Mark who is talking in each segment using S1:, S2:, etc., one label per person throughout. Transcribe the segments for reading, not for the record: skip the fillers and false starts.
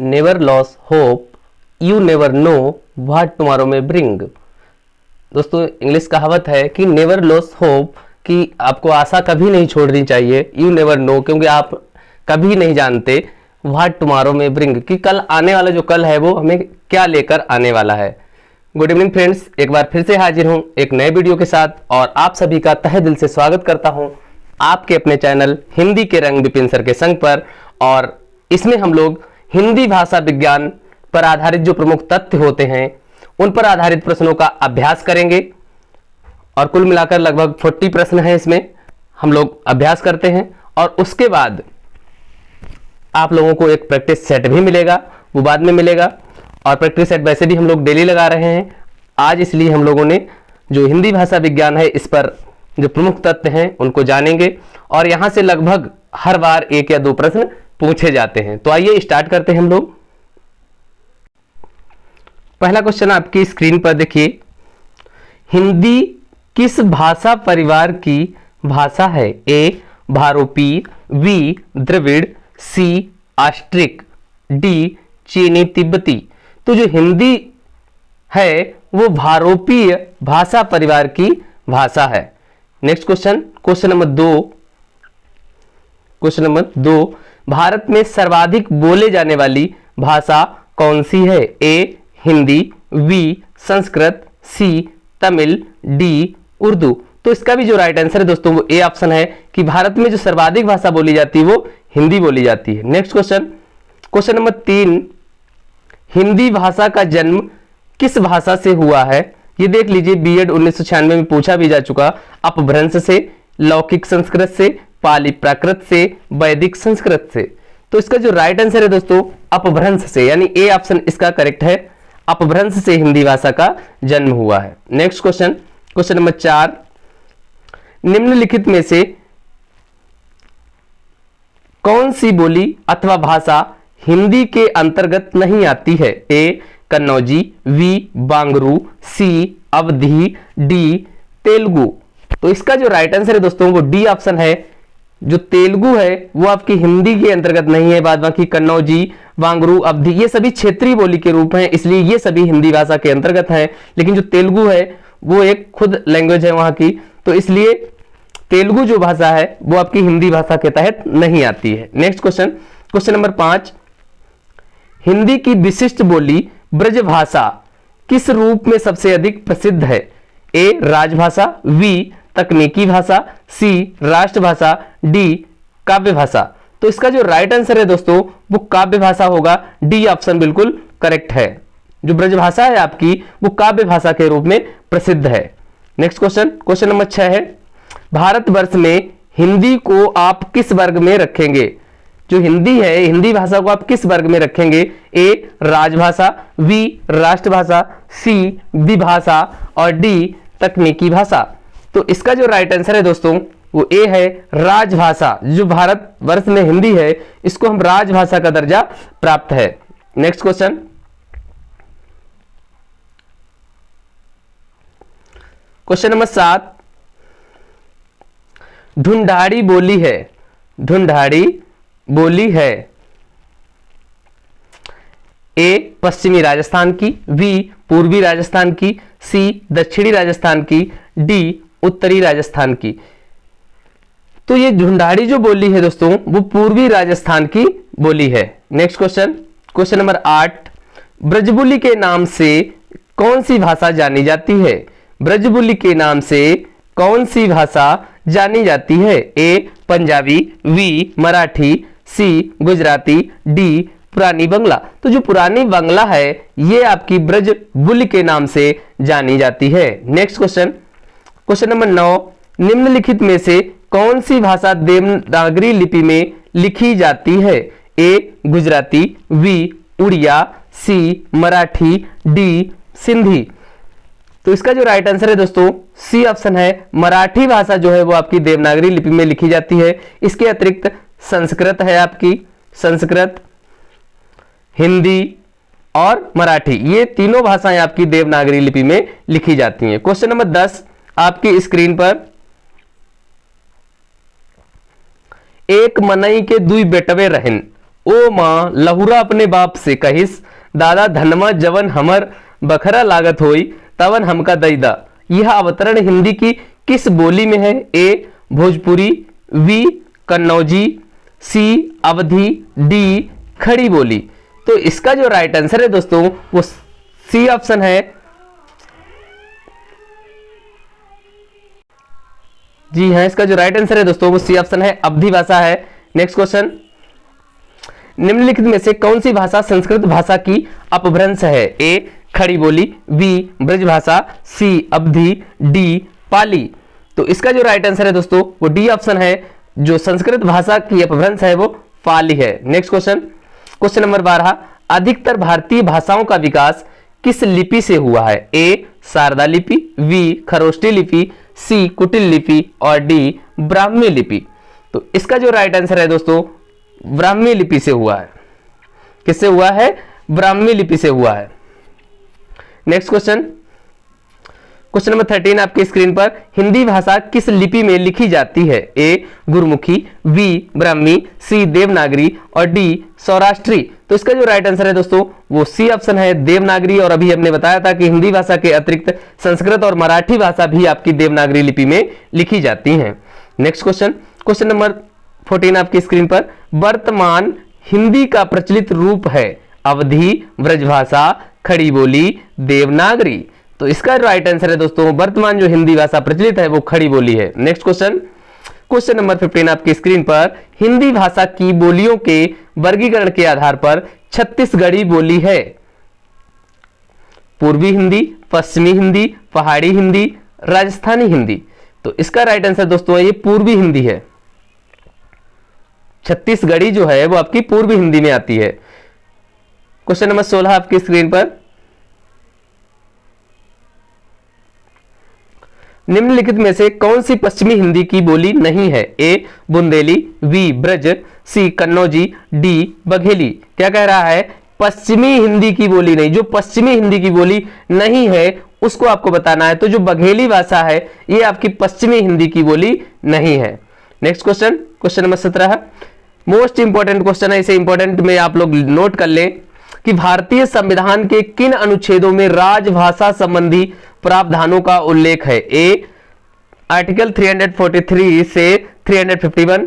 S1: Never loss hope, you never know what tomorrow में bring. दोस्तों English कहावत है कि नेवर लॉस होप, कि आपको आशा कभी नहीं छोड़नी चाहिए, यू नेवर नो क्योंकि आप कभी नहीं जानते, व्हाट टुमारो में ब्रिंग कि कल आने वाला जो कल है वो हमें क्या लेकर आने वाला है। गुड इवनिंग फ्रेंड्स, एक बार फिर से हाजिर हूं एक नए वीडियो के साथ और आप सभी का तहे दिल से स्वागत करता हूं आपके अपने चैनल हिंदी के रंग विपिन सर के संग पर। और इसमें हम लोग हिंदी भाषा विज्ञान पर आधारित जो प्रमुख तथ्य होते हैं उन पर आधारित प्रश्नों का अभ्यास करेंगे और कुल मिलाकर लगभग 40 प्रश्न हैं, इसमें हम लोग अभ्यास करते हैं और उसके बाद आप लोगों को एक प्रैक्टिस सेट भी मिलेगा, वो बाद में मिलेगा। और प्रैक्टिस सेट वैसे भी हम लोग डेली लगा रहे हैं आज, इसलिए हम लोगों ने जो हिंदी भाषा विज्ञान है इस पर जो प्रमुख तथ्य हैं उनको जानेंगे और यहां से लगभग हर बार एक या दो प्रश्न पूछे जाते हैं। तो आइए स्टार्ट करते हैं हम लोग। पहला क्वेश्चन आपकी स्क्रीन पर देखिए, हिंदी किस भाषा परिवार की भाषा है? ए भारोपी, बी द्रविड़, सी आस्ट्रिक, डी चीनी तिब्बती। तो जो हिंदी है वो भारोपीय भाषा परिवार की भाषा है। नेक्स्ट क्वेश्चन, क्वेश्चन नंबर दो, भारत में सर्वाधिक बोले जाने वाली भाषा कौन सी है? ए हिंदी, बी संस्कृत, सी तमिल, डी उर्दू। तो इसका भी जो राइट आंसर है दोस्तों वो ए ऑप्शन है कि भारत में जो सर्वाधिक भाषा बोली जाती है वो हिंदी बोली जाती है। Next question, question number 3, Hindi भाषा का जन्म किस भाषा से हुआ है? ये देख लीजिए, बीएड 1996 में पूछा भी जा चुका। अपभ्रंश से, लौकिक संस्कृत से, पाली प्राकृत से, वैदिक संस्कृत से। तो इसका जो राइट आंसर है दोस्तों अपभ्रंश से, यानी ए ऑप्शन इसका करेक्ट है, अपभ्रंश से हिंदी भाषा का जन्म हुआ है। नेक्स्ट क्वेश्चन, क्वेश्चन नंबर 4, निम्नलिखित में से कौन सी बोली अथवा भाषा हिंदी के अंतर्गत नहीं आती है? ए कन्नौजी, बी बांगरू, सी अवधी, डी तेलुगु। तो इसका जो राइट आंसर है दोस्तों वो डी ऑप्शन है। जो तेलुगु है वो आपकी हिंदी के अंतर्गत नहीं है, बाद बाकी कन्नौजी, बांगरू, अवधी ये सभी क्षेत्रीय बोली के रूप हैं, इसलिए ये सभी हिंदी भाषा के अंतर्गत हैं। लेकिन जो तेलुगु है वो एक खुद लैंग्वेज है वहां की, तो इसलिए तेलुगु जो भाषा है वो आपकी हिंदी भाषा के तहत नहीं आती है। Next question, question number 5, Hindi की विशिष्ट बोली ब्रजभाषा किस रूप में सबसे अधिक प्रसिद्ध है? ए राजभाषा, बी तकनीकी भाषा, सी राष्ट्रभाषा, डी काव्य भाषा। तो इसका जो राइट आंसर है दोस्तों वो काव्य भाषा होगा, डी ऑप्शन बिल्कुल करेक्ट है। जो ब्रजभाषा है आपकी वो काव्य भाषा के रूप में प्रसिद्ध है। नेक्स्ट क्वेश्चन, क्वेश्चन नंबर 6 है, भारतवर्ष में हिंदी को आप किस वर्ग में रखेंगे? जो हिंदी है हिंदी भाषा को आप किस वर्ग में रखेंगे? ए राजभाषा, बी राष्ट्रभाषा, सी द्विभाषा और डी तकनीकी भाषा। तो इसका जो राइट आंसर है दोस्तों वो ए है राजभाषा। जो भारतवर्ष में हिंदी है इसको हम राजभाषा का दर्जा प्राप्त है। Next question, question number 7, Dhundhari बोली है, ढूंढाड़ी बोली है ए पश्चिमी राजस्थान की, बी पूर्वी राजस्थान की, सी दक्षिणी राजस्थान की, डी उत्तरी राजस्थान की। तो ये ढूंढाड़ी जो बोली है दोस्तों वो पूर्वी राजस्थान की बोली है। Next question, question number 8, Brajabuli के नाम से कौन सी भाषा जानी जाती है? ब्रजबुली के नाम से कौन सी भाषा जानी जाती है? ए पंजाबी, बी मराठी, सी गुजराती, डी पुरानी बंगला। तो जो पुरानी बंगला है ये आपकी ब्रजबुली के नाम से जानी जाती है। नेक्स्ट क्वेश्चन, क्वेश्चन नंबर 9, निम्नलिखित में से कौन सी भाषा देवनागरी लिपि में लिखी जाती है? ए गुजराती, बी उड़िया, सी मराठी, डी सिंधी। तो इसका जो राइट आंसर है दोस्तों सी ऑप्शन है, मराठी भाषा जो है वो आपकी देवनागरी लिपि में लिखी जाती है। इसके अतिरिक्त संस्कृत है आपकी, संस्कृत, हिंदी और मराठी, ये तीनों भाषाएं आपकी देवनागरी लिपि में लिखी जाती हैं। क्वेश्चन नंबर 10 आपकी स्क्रीन पर, एक मनई के दुई बेटवे रहन ओ माँ लहुरा अपने बाप से कहिस, दादा धनमा जवन हमर बखरा लागत होई तवन हमका दैदा। यह अवतरण हिंदी की किस बोली में है? ए भोजपुरी, बी कन्नौजी, सी अवधी, डी खड़ी बोली। तो इसका जो राइट आंसर है दोस्तों वो सी ऑप्शन है। जी हाँ, इसका जो राइट आंसर है दोस्तों वो सी ऑप्शन है, अवधी भाषा है। नेक्स्ट क्वेश्चन, निम्नलिखित में से कौन सी भाषा संस्कृत भाषा की अपभ्रंश है? ए खड़ी बोली, बी ब्रज भाषा, सी अवधी, डी पाली। तो इसका जो राइट आंसर है दोस्तों वो डी ऑप्शन है, जो संस्कृत भाषा की अपभ्रंश है वो पाली है। नेक्स्ट क्वेश्चन, क्वेश्चन नंबर 12, अधिकतर भारतीय भाषाओं का विकास किस लिपि से हुआ है? ए शारदा लिपि, बी खरोष्टी लिपि, सी कुटिल लिपि और डी ब्राह्मी लिपि। तो इसका जो राइट आंसर है दोस्तों ब्राह्मी लिपि से हुआ है। किससे हुआ है? ब्राह्मी लिपि से हुआ है। नेक्स्ट क्वेश्चन, क्वेश्चन नंबर 13 आपकी स्क्रीन पर, हिंदी भाषा किस लिपि में लिखी जाती है? ए गुरमुखी, बी ब्राह्मी, सी देवनागरी और डी सौराष्ट्री। तो इसका जो राइट आंसर है दोस्तों वो सी ऑप्शन है, देवनागरी। और अभी हमने बताया था कि हिंदी भाषा के अतिरिक्त संस्कृत और मराठी भाषा भी आपकी देवनागरी लिपि में लिखी जाती हैं। नेक्स्ट क्वेश्चन, क्वेश्चन नंबर 14 आपकी स्क्रीन पर, वर्तमान हिंदी का प्रचलित रूप है? अवधी, ब्रजभाषा, खड़ी बोली, देवनागरी। तो इसका राइट आंसर है दोस्तों वर्तमान जो हिंदी भाषा प्रचलित है वो खड़ी बोली है। नेक्स्ट क्वेश्चन, क्वेश्चन नंबर 15 आपकी स्क्रीन पर, हिंदी भाषा की बोलियों के वर्गीकरण के आधार पर छत्तीसगढ़ी बोली है? पूर्वी हिंदी, पश्चिमी हिंदी, पहाड़ी हिंदी, राजस्थानी हिंदी। तो इसका राइट आंसर दोस्तों ये पूर्वी हिंदी है। छत्तीसगढ़ी जो है वो आपकी पूर्वी हिंदी में आती है। क्वेश्चन नंबर 16 आपकी स्क्रीन पर, निम्नलिखित में से कौन सी पश्चिमी हिंदी की बोली नहीं है? ए बुंदेली, बी ब्रज, सी कन्नौजी, डी बघेली। क्या कह रहा है? पश्चिमी हिंदी की बोली नहीं, जो पश्चिमी हिंदी की बोली नहीं है उसको आपको बताना है। तो जो बघेली भाषा है ये आपकी पश्चिमी हिंदी की बोली नहीं है। Next question, question number 17 most important question है, इसे इंपॉर्टेंट में आप लोग नोट कर लें कि भारतीय संविधान के किन अनुच्छेदों में राजभाषा संबंधी प्रावधानों का उल्लेख है? ए आर्टिकल 343 से 351,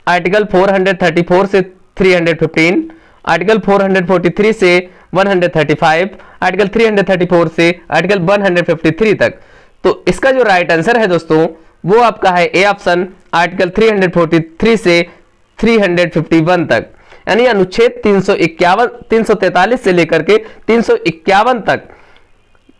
S1: आर्टिकल 434 से 315, आर्टिकल 443 से 135, आर्टिकल 334 से आर्टिकल 153 तक। तो इसका जो राइट आंसर है दोस्तों वो आपका है ए ऑप्शन, आर्टिकल 343 से 351 तक। यानी अनुच्छेद 343 से लेकर के 351 तक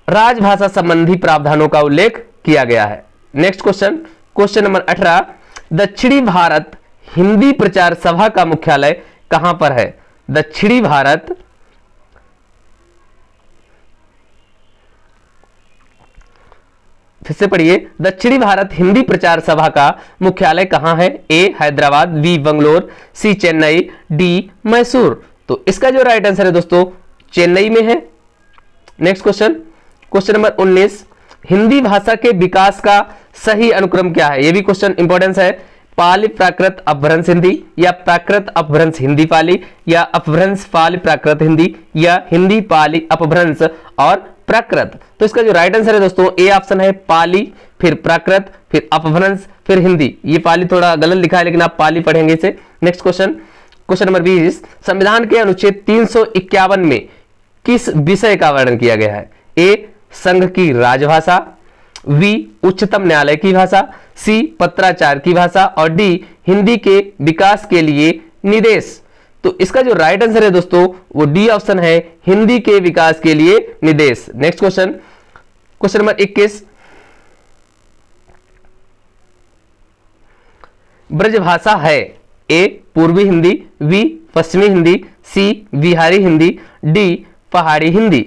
S1: राजभाषा संबंधी प्रावधानों का उल्लेख किया गया है। नेक्स्ट क्वेश्चन, क्वेश्चन नंबर 18, दक्षिणी भारत हिंदी प्रचार सभा का मुख्यालय कहां पर है? दक्षिणी भारत फिर से पढ़िए, दक्षिणी भारत हिंदी प्रचार सभा का मुख्यालय कहां है? ए हैदराबाद, बी बंगलोर, सी चेन्नई, डी मैसूर। तो इसका जो राइट आंसर है दोस्तों चेन्नई में है। Next question, question number 19, Hindi भाषा के विकास का सही अनुक्रम क्या है? यह भी क्वेश्चन इंपॉर्टेंस है। पाली प्राकृत अपभ्रंश हिंदी, या प्राकृत अपभ्रंश हिंदी पाली, या अपभ्रंश पाली प्राकृत हिंदी, या हिंदी पाली अपभ्रंश और प्राकृत। तो इसका जो राइट आंसर है दोस्तों ए ऑप्शन है, पाली, फिर प्राकृत, फिर अपभ्रंश, फिर हिंदी। ये पाली थोड़ा गलत लिखा है लेकिन आप पाली पढ़ेंगे इसे। नेक्स्ट क्वेश्चन, क्वेश्चन नंबर 20, संविधान के अनुच्छेद 351 में किस विषय का वर्णन किया गया है? ए संघ की राजभाषा, बी उच्चतम न्यायालय की भाषा, सी पत्राचार की भाषा और डी हिंदी के विकास के लिए निर्देश। तो इसका जो राइट आंसर है दोस्तों वो डी ऑप्शन है, हिंदी के विकास के लिए निर्देश। Next question, question number 21, Brajbhasha है? ए पूर्वी हिंदी, बी पश्चिमी हिंदी, सी बिहारी हिंदी, डी पहाड़ी हिंदी।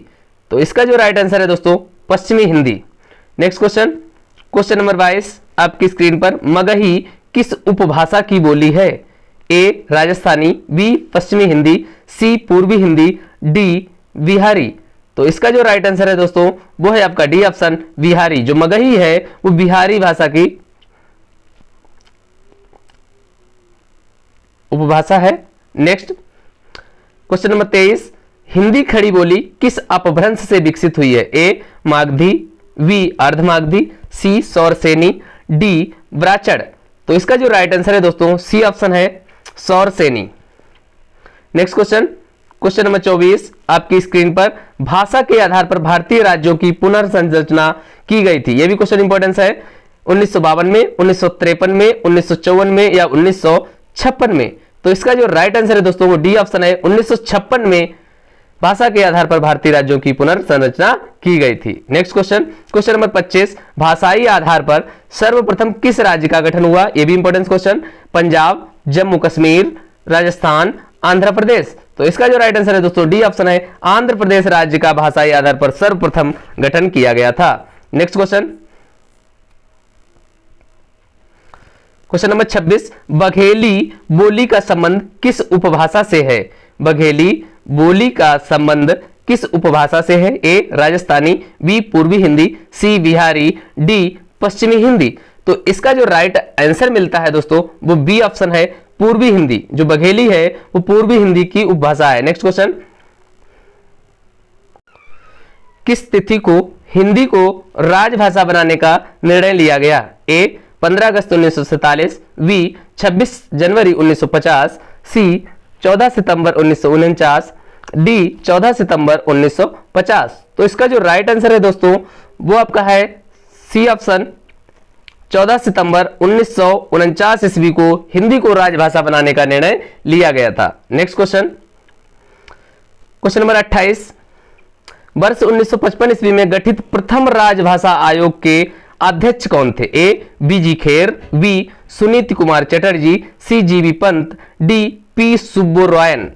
S1: तो इसका जो राइट आंसर है दोस्तों पश्चिमी Hindi. Next question, question number 22 आपकी स्क्रीन पर, मगही किस उपभाषा की बोली है? ए राजस्थानी, बी पश्चिमी हिंदी, सी पूर्वी हिंदी, डी बिहारी। तो इसका जो राइट आंसर है दोस्तों वो है आपका डी ऑप्शन, बिहारी। जो मगही है वो बिहारी भाषा की उपभाषा है। नेक्स्ट क्वेश्चन नंबर 23, हिंदी खड़ी बोली किस अपभ्रंश से विकसित हुई है? ए मागधी, बी अर्धमागधी, सी सौरसेनी, डी ब्राचड़। तो इसका जो राइट आंसर है दोस्तों सी ऑप्शन है Sauraseni. Next question, question number 24 आपकी स्क्रीन पर, भाषा के आधार पर भारतीय राज्यों की पुनर्संरचना की गई थी। यह भी क्वेश्चन इंपॉर्टेंस है। 1952 में, 1953 में, 1954 में या 1956 में? तो इसका जो राइट आंसर है दोस्तों वो डी ऑप्शन है 1956 में भाषा के आधार पर भारतीय राज्यों की पुनर्संरचना की गई थी। नेक्स्ट क्वेश्चन, क्वेश्चन नंबर 25, भाषाई आधार पर सर्वप्रथम किस राज्य का गठन हुआ? यह भी इंपॉर्टेंट क्वेश्चन। पंजाब, जम्मू कश्मीर, राजस्थान, आंध्र प्रदेश? तो इसका जो राइट आंसर है दोस्तों डी ऑप्शन है आंध्र प्रदेश राज्य का भाषाई आधार पर सर्वप्रथम गठन किया गया था। Next question, question number 26, Bagheli बोली का संबंध किस उपभाषा से है? बघेली बोली का संबंध किस उपभाषा से है? ए राजस्थानी, बी पूर्वी हिंदी, सी बिहारी, डी पश्चिमी हिंदी? तो इसका जो राइट आंसर मिलता है दोस्तों वो बी ऑप्शन है पूर्वी हिंदी। जो बघेली है वो पूर्वी हिंदी की उपभाषा है। नेक्स्ट क्वेश्चन, किस तिथि को हिंदी को राजभाषा बनाने का निर्णय लिया गया? ए 15 अगस्त 1947, बी 26 जनवरी 1950, सी 14 सितंबर 1949, डी 14 सितंबर 1950? तो इसका जो राइट आंसर है दोस्तों वो आपका है सी ऑप्शन 14 सितंबर 1949 ईस्वी को हिंदी को राजभाषा बनाने का निर्णय लिया गया था। नेक्स्ट क्वेश्चन, क्वेश्चन नंबर 28, वर्ष 1955 ईस्वी में गठित प्रथम राजभाषा आयोग के अध्यक्ष कौन थे? ए बीजी खेर, बी सुनीति कुमार चटर्जी, सी जीबी पंत, डी पी सुब्बोरायन?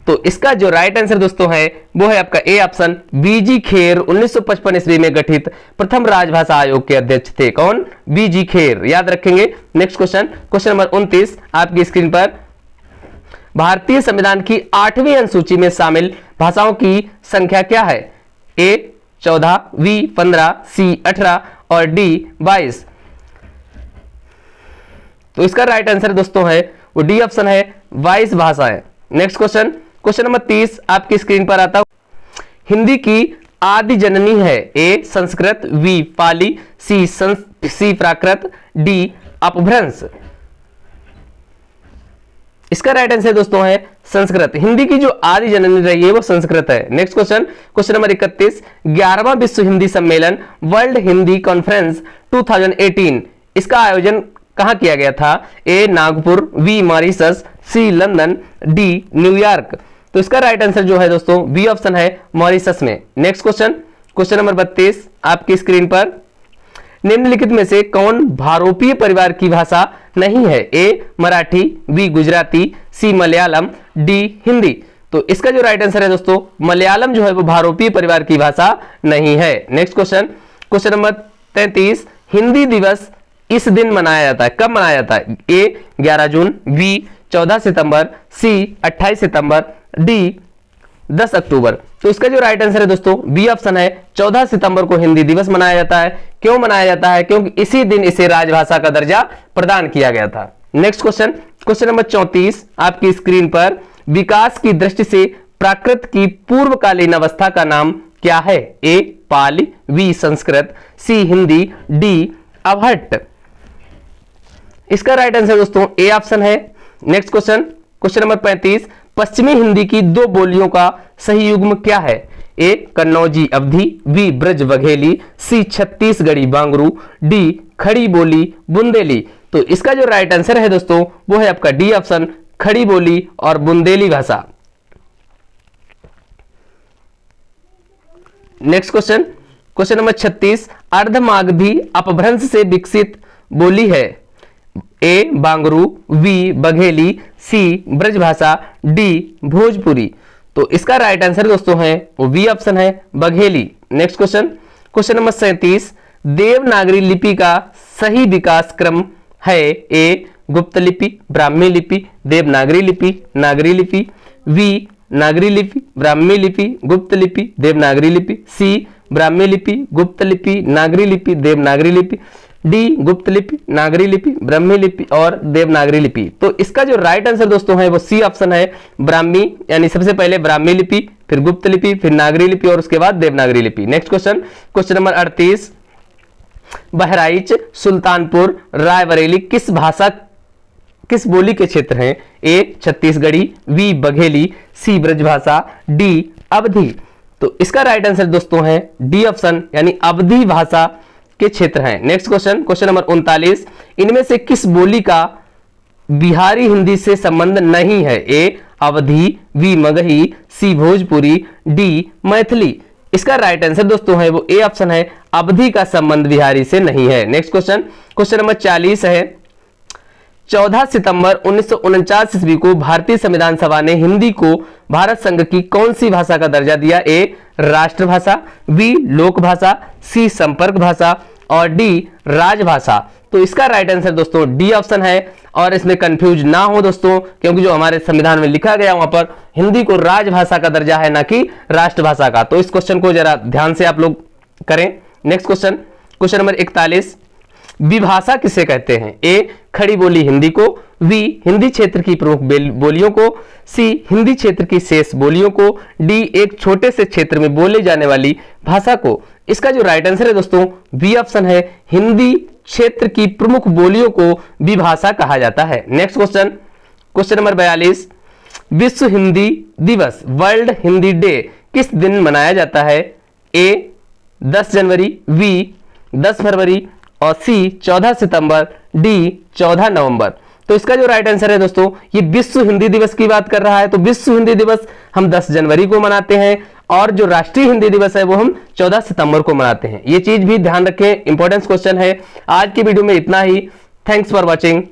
S1: तो इसका जो राइट आंसर दोस्तों है वो है आपका ए ऑप्शन बीजी खेर। 1955 ईस्वी में गठित प्रथम राजभाषा आयोग के अध्यक्ष थे। कौन? बीजी खेर, याद रखेंगे। नेक्स्ट क्वेश्चन, क्वेश्चन नंबर 29 आपकी स्क्रीन पर, भारतीय संविधान की 8वीं अनुसूची में शामिल भाषाओं की संख्या क्या है? ए 14, बी 15, सी 18 और डी 22? तो इसका राइट आंसर दोस्तों है वो डी ऑप्शन है 22 भाषाएं। नेक्स्ट क्वेश्चन, क्वेश्चन नंबर 30 आपकी स्क्रीन पर आता, हिंदी की आदि जननी है? ए संस्कृत, बी पाली, सी प्राकृत, डी अपभ्रंश? इसका राइट आंसर दोस्तों है संस्कृत। हिंदी की जो आदि जननी रही है वो संस्कृत है। नेक्स्ट क्वेश्चन, क्वेश्चन नंबर 31, 11वां विश्व हिंदी सम्मेलन वर्ल्ड हिंदी कॉन्फ्रेंस 2018 इसका आयोजन कहां किया गया था? ए नागपुर, बी मॉरिशस, सी लंदन, डी न्यूयॉर्क? तो इसका राइट आंसर जो है दोस्तों बी ऑप्शन है मॉरिशस में। नेक्स्ट क्वेश्चन, क्वेश्चन नंबर 32 आपकी स्क्रीन पर, निम्नलिखित में से कौन भारोपीय परिवार की भाषा नहीं है? ए मराठी, बी गुजराती, सी मलयालम, डी हिंदी? तो इसका जो राइट आंसर है दोस्तों मलयालम जो है वो भारोपीय परिवार की भाषा नहीं है। Next question, question number 33, Hindi दिवस इस दिन मनाया जाता है, कब मनाया जाता है? ए 11 जून, बी 14 सितंबर, सी 28 सितंबर, डी 10 अक्टूबर? तो इसका जो राइट आंसर है दोस्तों बी ऑप्शन है 14 सितंबर को हिंदी दिवस मनाया जाता है। क्यों मनाया जाता है? क्योंकि इसी दिन इसे राजभाषा का दर्जा प्रदान किया गया था। नेक्स्ट क्वेश्चन, क्वेश्चन नंबर 34 आपकी स्क्रीन पर, विकास की दृष्टि से प्राकृत की पूर्वकालीन अवस्था का नाम क्या है? ए पाली, बी संस्कृत, सी हिंदी, डी अवहट्ट? इसका राइट आंसर दोस्तों ए ऑप्शन है। नेक्स्ट क्वेश्चन, क्वेश्चन नंबर 35, पश्चिमी हिंदी की दो बोलियों का सही युग्म क्या है? ए कन्नौजी अवधी, बी ब्रज बघेली, सी छत्तीसगढ़ी बांगरू, डी खड़ी बोली बुंदेली? तो इसका जो राइट आंसर है दोस्तों वो है आपका डी ऑप्शन खड़ी बोली और बुंदेली भाषा। Next question, question number 36, Ardhamagadhi अपभ्रंश से विकसित बोली है? ए बांगरू, बी बघेली, सी ब्रजभाषा, डी भोजपुरी? तो इसका राइट आंसर दोस्तों है वो बी ऑप्शन है Bagheli. Next question, question number 37, Devanagari लिपि का सही विकास क्रम है? ए गुप्त लिपि, ब्राह्मी लिपि, देवनागरी लिपि, नागरी लिपि, बी नागरी लिपि, ब्राह्मी लिपि, गुप्त लिपि, देवनागरी लिपि, सी ब्राह्मी लिपि, गुप्त लिपि, नागरी लिपि, देवनागरी लिपि? डी गुप्त लिपि, नागरी लिपि, ब्राह्मी लिपि और देवनागरी लिपि। तो इसका जो राइट आंसर दोस्तों है वो सी ऑप्शन है, ब्राह्मी, यानी सबसे पहले ब्राह्मी लिपि, फिर गुप्त लिपि, फिर नागरी लिपि और उसके बाद देवनागरी लिपि। Next question, question number 38, Bahraich, Sultanpur, Raebareli किस बोली के क्षेत्र हैं? ए छत्तीसगढ़ी, बी बघेली, सी ब्रजभाषा, डी अवधी। तो इसका राइट आंसर दोस्तों है डी ऑप्शन, यानी अवधी भाषा के क्षेत्र हैं। नेक्स्ट क्वेश्चन, क्वेश्चन नंबर 39, इनमें से किस बोली का बिहारी हिंदी से संबंध नहीं है? ए अवधी, बी मगही, सी भोजपुरी, डी मैथिली। इसका राइट आंसर दोस्तों है वो ए ऑप्शन है, अवधी का संबंध बिहारी से नहीं है। नेक्स्ट क्वेश्चन, क्वेश्चन नंबर 40 है, 14 सितंबर 1949 ईस्वी को भारतीय संविधान सभा ने हिंदी को भारत संघ की कौन सी भाषा का दर्जा दिया? ए राष्ट्रभाषा, बी लोक भाषा, सी संपर्क भाषा और डी राजभाषा। तो इसका राइट आंसर दोस्तों डी ऑप्शन है, और इसमें कंफ्यूज ना हो दोस्तों, क्योंकि जो हमारे संविधान में लिखा गया वहां पर हिंदी को राजभाषा का दर्जा है, ना कि राष्ट्रभाषा का। तो इस क्वेश्चन को जरा ध्यान से आप लोग करें। नेक्स्ट क्वेश्चन, क्वेश्चन नंबर 41, विभाषा किसे कहते हैं? ए खड़ी बोली हिंदी को, बी हिंदी क्षेत्र की प्रमुख बोलियों को, सी हिंदी क्षेत्र की शेष बोलियों को, डी एक छोटे से क्षेत्र में बोले जाने वाली भाषा को। इसका जो राइट आंसर है दोस्तों बी ऑप्शन है, हिंदी क्षेत्र की प्रमुख बोलियों को विभाषा कहा जाता है। नेक्स्ट क्वेश्चन, क्वेश्चन नंबर 42, विश्व हिंदी दिवस, वर्ल्ड हिंदी डे किस दिन मनाया जाता है? ए 10 जनवरी, बी 10 फरवरी और सी 14 सितंबर, डी 14 नवंबर। तो इसका जो राइट आंसर है दोस्तों, ये विश्व हिंदी दिवस की बात कर रहा है। तो विश्व हिंदी दिवस हम 10 जनवरी को मनाते हैं, और जो राष्ट्रीय हिंदी दिवस है वो हम 14 सितंबर को मनाते हैं। ये चीज भी ध्यान रखें, इंपॉर्टेंट क्वेश्चन है। आज की वीडियो में इतना ही। Thanks for watching.